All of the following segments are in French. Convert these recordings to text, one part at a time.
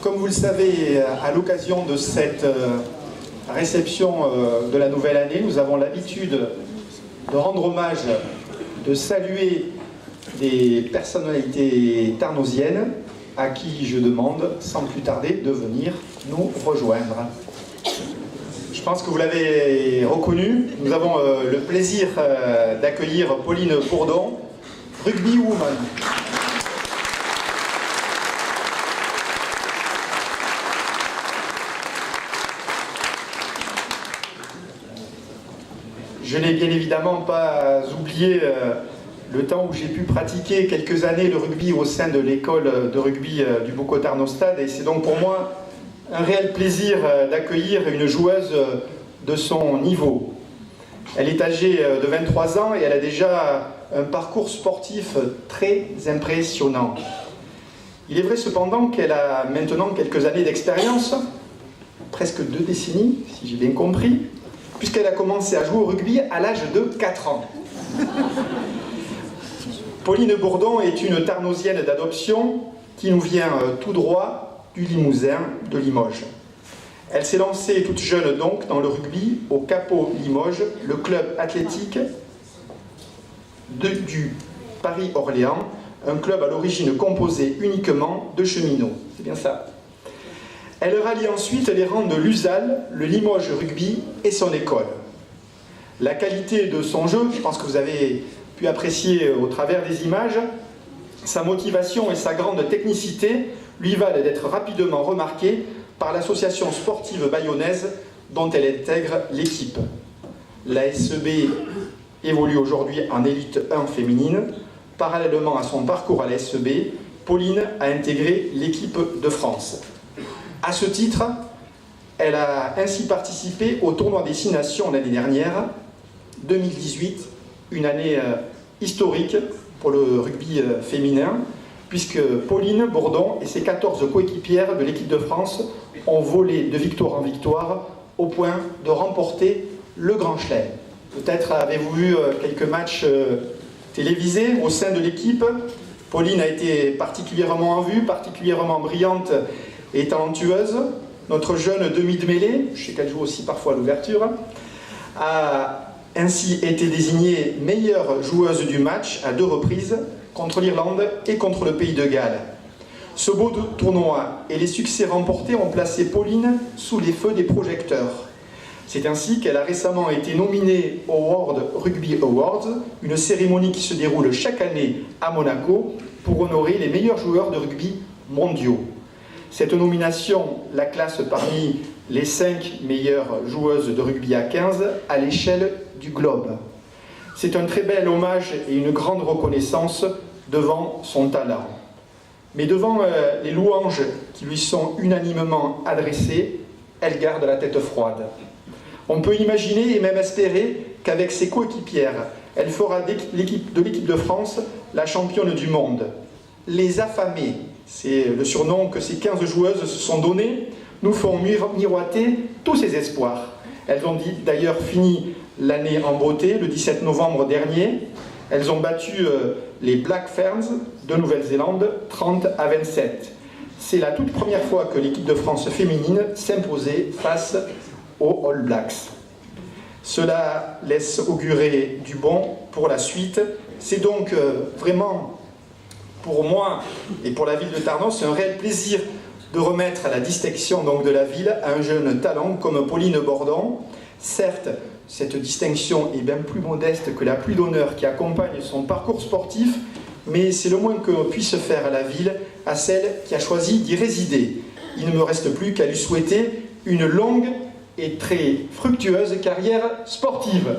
comme vous le savez, à l'occasion de cette réception de la nouvelle année, nous avons l'habitude de rendre hommage, de saluer des personnalités tarnosiennes à qui je demande, sans plus tarder, de venir nous rejoindre. Je pense que vous l'avez reconnu, nous avons le plaisir d'accueillir Pauline Bourdon, Rugby Woman. Je n'ai bien évidemment pas oublié le temps où j'ai pu pratiquer quelques années le rugby au sein de l'école de rugby du Boucau-Tarnostade, et c'est donc pour moi un réel plaisir d'accueillir une joueuse de son niveau. Elle est âgée de 23 ans et elle a déjà un parcours sportif très impressionnant. Il est vrai cependant qu'elle a maintenant quelques années d'expérience, presque 2 décennies, si j'ai bien compris, puisqu'elle a commencé à jouer au rugby à l'âge de 4 ans. Pauline Bourdon est une Tarnosienne d'adoption qui nous vient tout droit du Limousin, de Limoges. Elle s'est lancée toute jeune donc dans le rugby au Capot Limoges, le club athlétique du Paris-Orléans, un club à l'origine composé uniquement de cheminots. C'est bien ça. Elle rallie ensuite les rangs de l'USAL, le Limoges Rugby et son école. La qualité de son jeu, je pense que vous avez pu apprécier au travers des images, sa motivation et sa grande technicité lui valent d'être rapidement remarquée par l'association sportive bayonnaise dont elle intègre l'équipe. La SEB évolue aujourd'hui en élite 1 féminine. Parallèlement à son parcours à la SEB, Pauline a intégré l'équipe de France. À ce titre, elle a ainsi participé au tournoi des 6 nations l'année dernière, 2018, une année historique pour le rugby féminin, puisque Pauline Bourdon et ses 14 coéquipières de l'équipe de France ont volé de victoire en victoire au point de remporter le Grand Chelem. Peut-être avez-vous vu quelques matchs télévisés au sein de l'équipe. Pauline a été particulièrement en vue, particulièrement brillante et talentueuse. Notre jeune demi de mêlée, je sais qu'elle joue aussi parfois à l'ouverture, a ainsi été désignée meilleure joueuse du match à 2 reprises, contre l'Irlande et contre le Pays de Galles. Ce beau tournoi et les succès remportés ont placé Pauline sous les feux des projecteurs. C'est ainsi qu'elle a récemment été nominée au World Rugby Awards, une cérémonie qui se déroule chaque année à Monaco pour honorer les meilleurs joueurs de rugby mondiaux. Cette nomination la classe parmi les 5 meilleures joueuses de rugby à 15 à l'échelle du globe. C'est un très bel hommage et une grande reconnaissance devant son talent. Mais devant les louanges qui lui sont unanimement adressées, elle garde la tête froide. On peut imaginer et même espérer qu'avec ses coéquipières, elle fera de l'équipe de France la championne du monde. Les affamés, c'est le surnom que ces 15 joueuses se sont donné, nous font miroiter tous ces espoirs. Elles ont d'ailleurs fini l'année en beauté, le 17 novembre dernier. Elles ont battu les Black Ferns de Nouvelle-Zélande 30-27. C'est la toute première fois que l'équipe de France féminine s'imposait face aux All Blacks. Cela laisse augurer du bon pour la suite. C'est donc vraiment, pour moi et pour la ville de Tarnos, c'est un réel plaisir de remettre la distinction donc de la ville à un jeune talent comme Pauline Bourdon. Certes, cette distinction est bien plus modeste que la pluie d'honneur qui accompagne son parcours sportif, mais c'est le moins que puisse faire à la ville, à celle qui a choisi d'y résider. Il ne me reste plus qu'à lui souhaiter une longue et très fructueuse carrière sportive.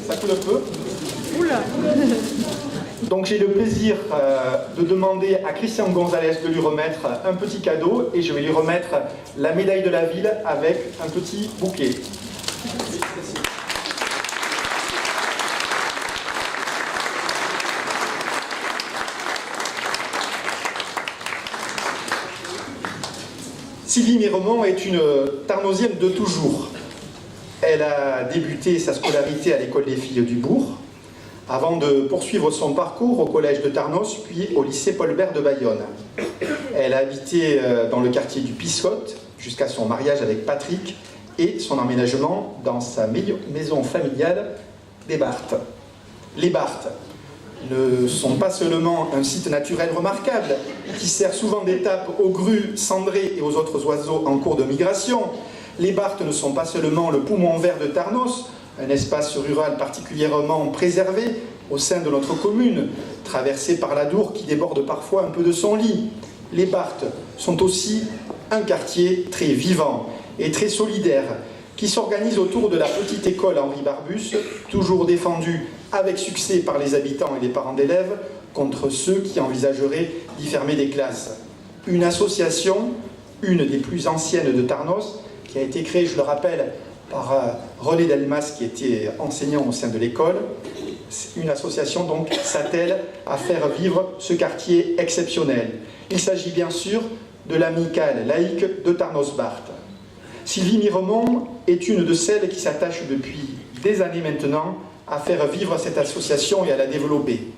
Ça coule un peu. Oula. Donc j'ai le plaisir de demander à Christian Gonzalez de lui remettre un petit cadeau et je vais lui remettre la médaille de la ville avec un petit bouquet. Sylvie Miremont est une Tarnosienne de toujours. Elle a débuté sa scolarité à l'école des filles du Bourg, avant de poursuivre son parcours au collège de Tarnos, puis au lycée Paul Bert de Bayonne. Elle a habité dans le quartier du Piscotte jusqu'à son mariage avec Patrick et son emménagement dans sa maison familiale des Barthes. Les Barthes ne sont pas seulement un site naturel remarquable qui sert souvent d'étape aux grues, cendrées et aux autres oiseaux en cours de migration. Les Barthes ne sont pas seulement le poumon vert de Tarnos, un espace rural particulièrement préservé au sein de notre commune, traversé par la Dour qui déborde parfois un peu de son lit. Les Barthes sont aussi un quartier très vivant et très solidaire, qui s'organise autour de la petite école Henri Barbus, toujours défendue avec succès par les habitants et les parents d'élèves, contre ceux qui envisageraient d'y fermer des classes. Une association, une des plus anciennes de Tarnos, qui a été créée, je le rappelle, par René Delmas, qui était enseignant au sein de l'école. Une association donc s'attelle à faire vivre ce quartier exceptionnel. Il s'agit bien sûr de l'amicale laïque de Tarnos-Barthes. Sylvie Miremont est une de celles qui s'attachent depuis des années maintenant à faire vivre cette association et à la développer.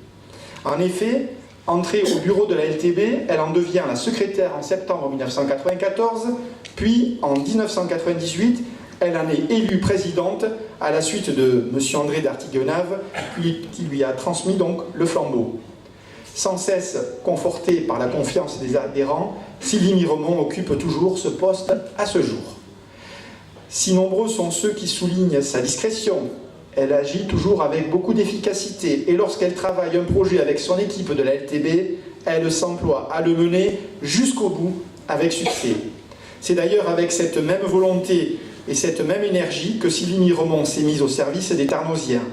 En effet, entrée au bureau de la LTB, elle en devient la secrétaire en septembre 1994, puis en 1998, elle en est élue présidente à la suite de M. André d'Artiguenave, qui lui a transmis donc le flambeau. Sans cesse confortée par la confiance des adhérents, Sylvie Miremont occupe toujours ce poste à ce jour. Si nombreux sont ceux qui soulignent sa discrétion, elle agit toujours avec beaucoup d'efficacité et lorsqu'elle travaille un projet avec son équipe de la LTB, elle s'emploie à le mener jusqu'au bout avec succès. C'est d'ailleurs avec cette même volonté et cette même énergie que Sylvie Miremont s'est mise au service des Tarnosiens.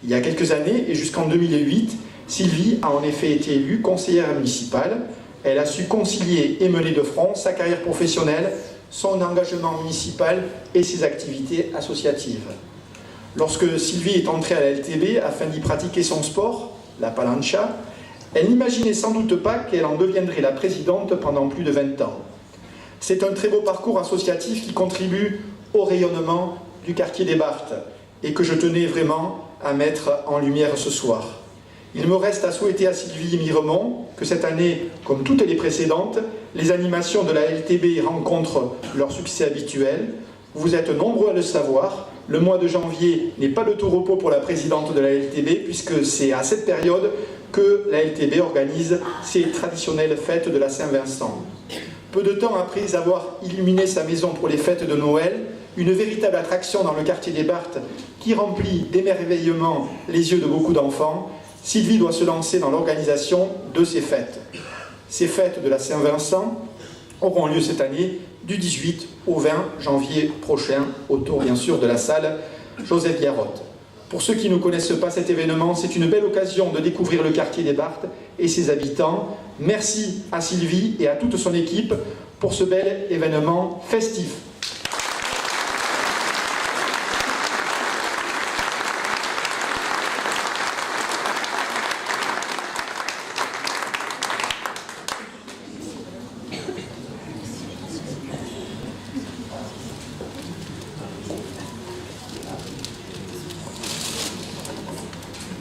Il y a quelques années, et jusqu'en 2008, Sylvie a en effet été élue conseillère municipale. Elle a su concilier et mener de front sa carrière professionnelle, son engagement municipal et ses activités associatives. Lorsque Sylvie est entrée à la LTB afin d'y pratiquer son sport, la palancha, elle n'imaginait sans doute pas qu'elle en deviendrait la présidente pendant plus de 20 ans. C'est un très beau parcours associatif qui contribue au rayonnement du quartier des Barthes et que je tenais vraiment à mettre en lumière ce soir. Il me reste à souhaiter à Sylvie Miremont que cette année, comme toutes les précédentes, les animations de la LTB rencontrent leur succès habituel. Vous êtes nombreux à le savoir. Le mois de janvier n'est pas de tout repos pour la présidente de la LTB puisque c'est à cette période que la LTB organise ses traditionnelles fêtes de la Saint-Vincent. Peu de temps après avoir illuminé sa maison pour les fêtes de Noël, une véritable attraction dans le quartier des Barthes qui remplit d'émerveillement les yeux de beaucoup d'enfants, Sylvie doit se lancer dans l'organisation de ces fêtes. Ces fêtes de la Saint-Vincent auront lieu cette année du 18 au 20 janvier prochain, autour bien sûr de la salle Joseph Garrotte. Pour ceux qui ne connaissent pas cet événement, c'est une belle occasion de découvrir le quartier des Barthes et ses habitants. Merci à Sylvie et à toute son équipe pour ce bel événement festif.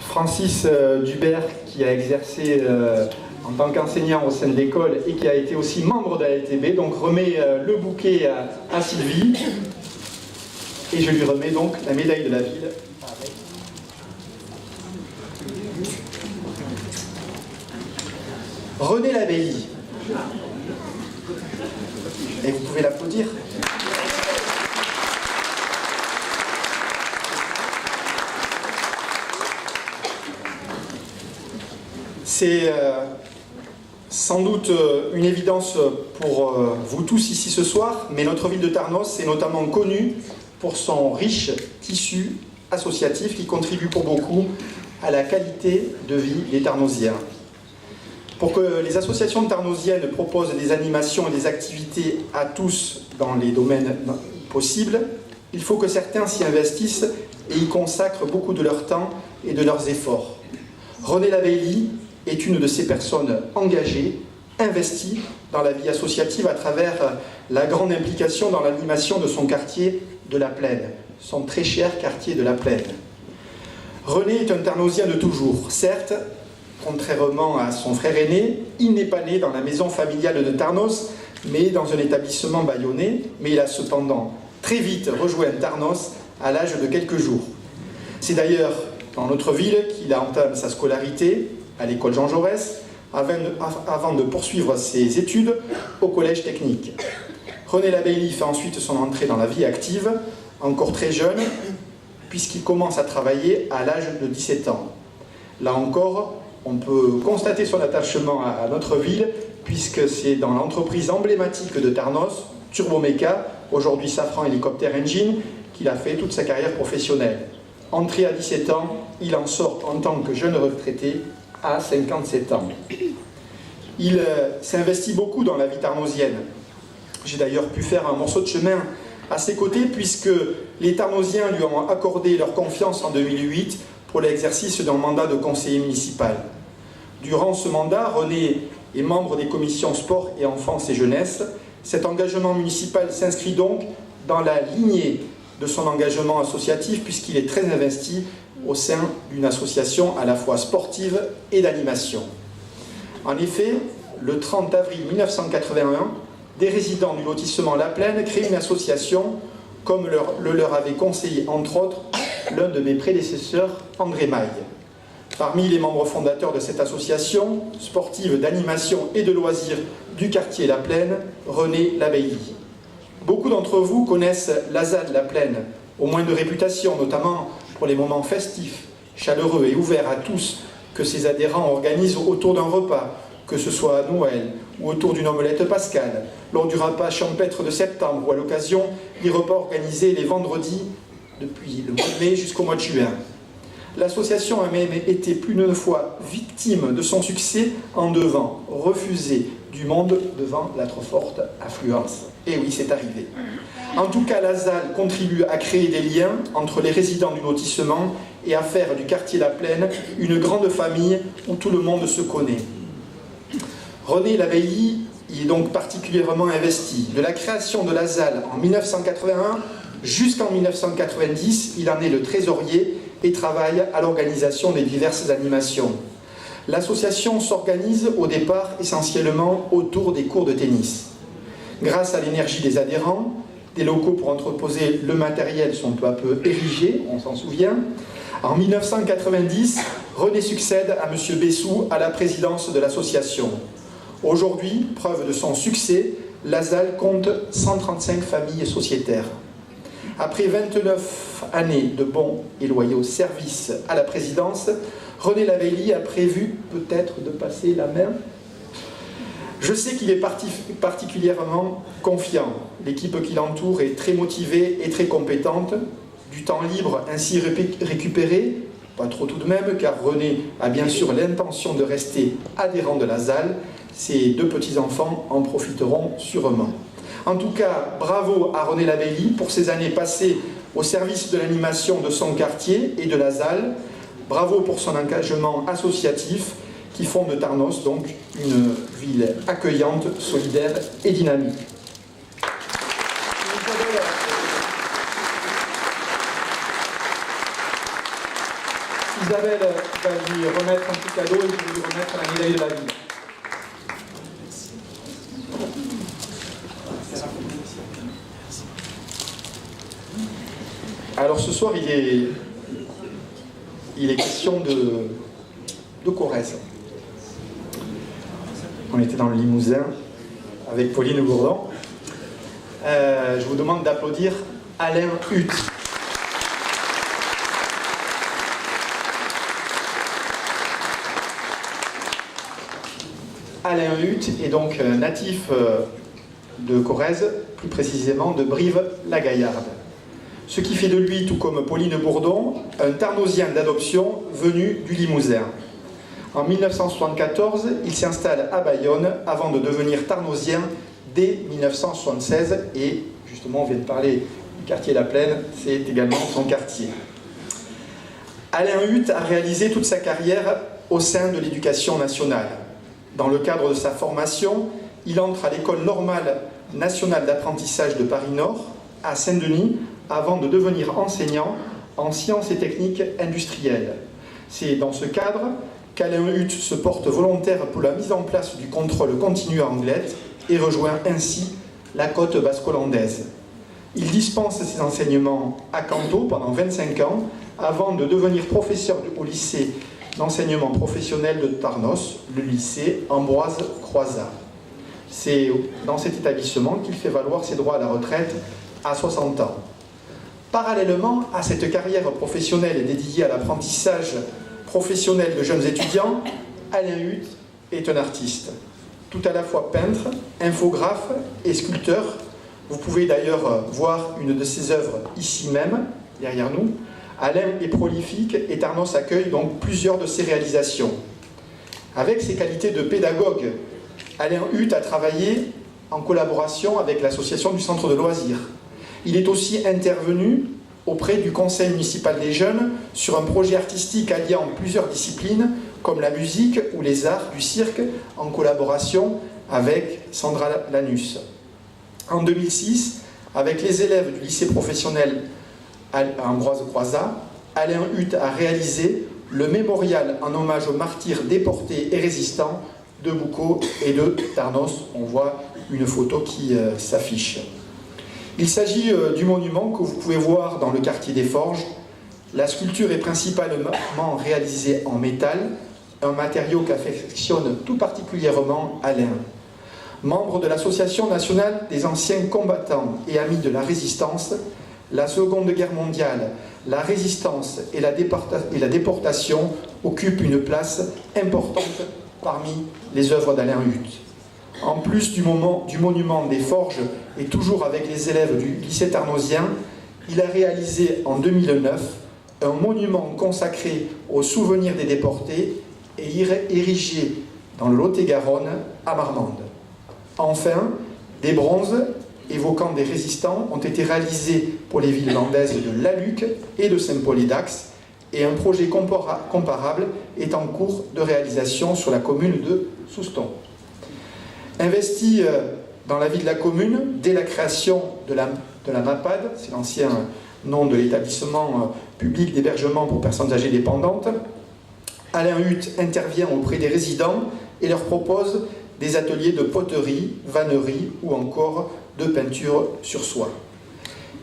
Francis Dubert, qui a exercé en tant qu'enseignant au sein de l'école et qui a été aussi membre de la LTB, donc remet le bouquet à Sylvie et je lui remets donc la médaille de la ville. René Labelli. Et vous pouvez l'applaudir. C'est sans doute une évidence pour vous tous ici ce soir, mais notre ville de Tarnos est notamment connue pour son riche tissu associatif qui contribue pour beaucoup à la qualité de vie des Tarnosiens. Pour que les associations tarnosiennes proposent des animations et des activités à tous dans les domaines possibles, il faut que certains s'y investissent et y consacrent beaucoup de leur temps et de leurs efforts. René Labelli est une de ces personnes engagées investi dans la vie associative à travers la grande implication dans l'animation de son quartier de la Plaine, son très cher quartier de la Plaine. René est un Tarnosien de toujours. Certes, contrairement à son frère aîné, il n'est pas né dans la maison familiale de Tarnos, mais dans un établissement bayonnais, mais il a cependant très vite rejoint Tarnos à l'âge de quelques jours. C'est d'ailleurs dans notre ville qu'il a entamé sa scolarité à l'école Jean Jaurès, avant de poursuivre ses études au collège technique. René Labeilly fait ensuite son entrée dans la vie active, encore très jeune, puisqu'il commence à travailler à l'âge de 17 ans. Là encore, on peut constater son attachement à notre ville, puisque c'est dans l'entreprise emblématique de Tarnos, Turboméca, aujourd'hui Safran Helicopter Engine, qu'il a fait toute sa carrière professionnelle. Entré à 17 ans, il en sort en tant que jeune retraité à 57 ans. Il s'investit beaucoup dans la vie tarnosienne. J'ai d'ailleurs pu faire un morceau de chemin à ses côtés, puisque les Tarnosiens lui ont accordé leur confiance en 2008 pour l'exercice d'un mandat de conseiller municipal. Durant ce mandat, René est membre des commissions sport et enfance et jeunesse. Cet engagement municipal s'inscrit donc dans la lignée de son engagement associatif, puisqu'il est très investi au sein d'une association à la fois sportive et d'animation. En effet, le 30 avril 1981, des résidents du lotissement La Plaine créent une association, comme le leur avait conseillé entre autres l'un de mes prédécesseurs, André Maille. Parmi les membres fondateurs de cette association sportive d'animation et de loisirs du quartier La Plaine, René Labeilly. Beaucoup d'entre vous connaissent la ZAD La Plaine, au moins de réputation, notamment pour les moments festifs, chaleureux et ouverts à tous que ses adhérents organisent autour d'un repas, que ce soit à Noël ou autour d'une omelette pascale, lors du repas champêtre de septembre ou à l'occasion des repas organisés les vendredis depuis le mois de mai jusqu'au mois de juin. L'association a même été plus d'une fois victime de son succès en devant refuser du monde devant la trop forte affluence. Et oui, c'est arrivé. En tout cas, la ZAL contribue à créer des liens entre les résidents du lotissement et à faire du quartier La Plaine une grande famille où tout le monde se connaît. René Labeilly y est donc particulièrement investi. De la création de la ZAL en 1981 jusqu'en 1990, il en est le trésorier et travaille à l'organisation des diverses animations. L'association s'organise au départ essentiellement autour des cours de tennis. Grâce à l'énergie des adhérents, des locaux pour entreposer le matériel sont peu à peu érigés, on s'en souvient. En 1990, René succède à M. Bessou à la présidence de l'association. Aujourd'hui, preuve de son succès, la ZAL compte 135 familles sociétaires. Après 29 années de bons et loyaux services à la présidence, René Labeilly a prévu peut-être de passer la main. Je sais qu'il est particulièrement confiant. L'équipe qui l'entoure est très motivée et très compétente. Du temps libre ainsi récupéré, pas trop tout de même, car René a bien sûr l'intention de rester adhérent de la ZAL. Ses deux petits-enfants en profiteront sûrement. En tout cas, bravo à René Labeilly pour ses années passées au service de l'animation de son quartier et de la ZAL. Bravo pour son engagement associatif qui font de Tarnos donc une ville accueillante, solidaire et dynamique. Isabelle va lui remettre un petit cadeau et je vais lui remettre la médaille de la ville. Alors ce soir, il est question de Corrèze. On était dans le Limousin avec Pauline Gourdon. Je vous demande d'applaudir Alain Hutt. Alain Hutt est donc natif de Corrèze, plus précisément de Brive-la-Gaillarde. Ce qui fait de lui, tout comme Pauline Bourdon, un Tarnosien d'adoption venu du Limousin. En 1974, il s'installe à Bayonne avant de devenir Tarnosien dès 1976 et justement on vient de parler du quartier La Plaine, c'est également son quartier. Alain Hutt a réalisé toute sa carrière au sein de l'éducation nationale. Dans le cadre de sa formation, il entre à l'École normale nationale d'apprentissage de Paris-Nord, à Saint-Denis, avant de devenir enseignant en sciences et techniques industrielles. C'est dans ce cadre qu'Alain Huth se porte volontaire pour la mise en place du contrôle continu à Anglet et rejoint ainsi la côte basco-landaise. Il dispense ses enseignements à Canto pendant 25 ans avant de devenir professeur au lycée d'enseignement professionnel de Tarnos, le lycée Ambroise Croizat. C'est dans cet établissement qu'il fait valoir ses droits à la retraite à 60 ans. Parallèlement à cette carrière professionnelle dédiée à l'apprentissage professionnel de jeunes étudiants, Alain Huth est un artiste. Tout à la fois peintre, infographe et sculpteur. Vous pouvez d'ailleurs voir une de ses œuvres ici même, derrière nous. Alain est prolifique et Tarnos accueille donc plusieurs de ses réalisations. Avec ses qualités de pédagogue, Alain Huth a travaillé en collaboration avec l'association du Centre de loisirs. Il est aussi intervenu auprès du Conseil municipal des jeunes sur un projet artistique alliant plusieurs disciplines comme la musique ou les arts du cirque en collaboration avec Sandra Lanus. En 2006, avec les élèves du lycée professionnel Ambroise Croizat, Alain Huth a réalisé le mémorial en hommage aux martyrs déportés et résistants de Boucau et de Tarnos. On voit une photo qui s'affiche. Il s'agit du monument que vous pouvez voir dans le quartier des Forges. La sculpture est principalement réalisée en métal, un matériau qu'affectionne tout particulièrement Alain. Membre de l'Association nationale des anciens combattants et amis de la résistance, la Seconde Guerre mondiale, la résistance et la déportation occupent une place importante parmi les œuvres d'Alain Huth. En plus du monument des Forges et toujours avec les élèves du lycée tarnosien, il a réalisé en 2009 un monument consacré aux souvenirs des déportés et érigé dans le Lot-et-Garonne à Marmande. Enfin, des bronzes évoquant des résistants ont été réalisés pour les villes landaises de Laluc et de Saint-Paul-et-Dax, et un projet comparable est en cours de réalisation sur la commune de Souston. Investi dans la vie de la commune dès la création de la MAPAD, c'est l'ancien nom de l'établissement public d'hébergement pour personnes âgées dépendantes, Alain Huth intervient auprès des résidents et leur propose des ateliers de poterie, vannerie ou encore de peinture sur soie.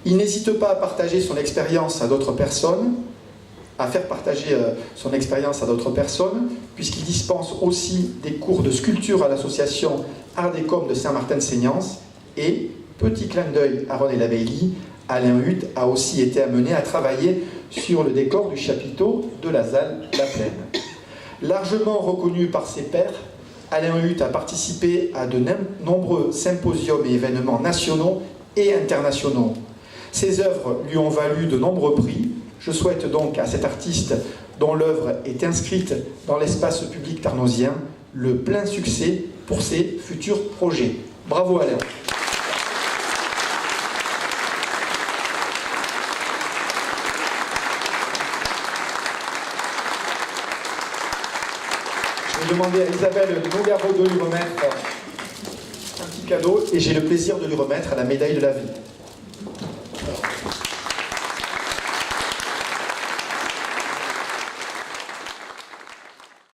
Il n'hésite pas à partager son expérience à d'autres personnes, à faire partager son expérience à d'autres personnes, puisqu'il dispense aussi des cours de sculpture à l'association Art Décom de Saint-Martin-de-Seignance. Et, petit clin d'œil à René Labeilly, Alain Huth a aussi été amené à travailler sur le décor du chapiteau de la Salle La Plaine. Largement reconnu par ses pairs, Alain Huth a participé à de nombreux symposiums et événements nationaux et internationaux. Ses œuvres lui ont valu de nombreux prix. Je souhaite donc à cet artiste, dont l'œuvre est inscrite dans l'espace public tarnosien, le plein succès pour ses futurs projets. Bravo Alain. Je vais demander à Isabelle Nogaro de lui remettre un petit cadeau et j'ai le plaisir de lui remettre la médaille de la vie.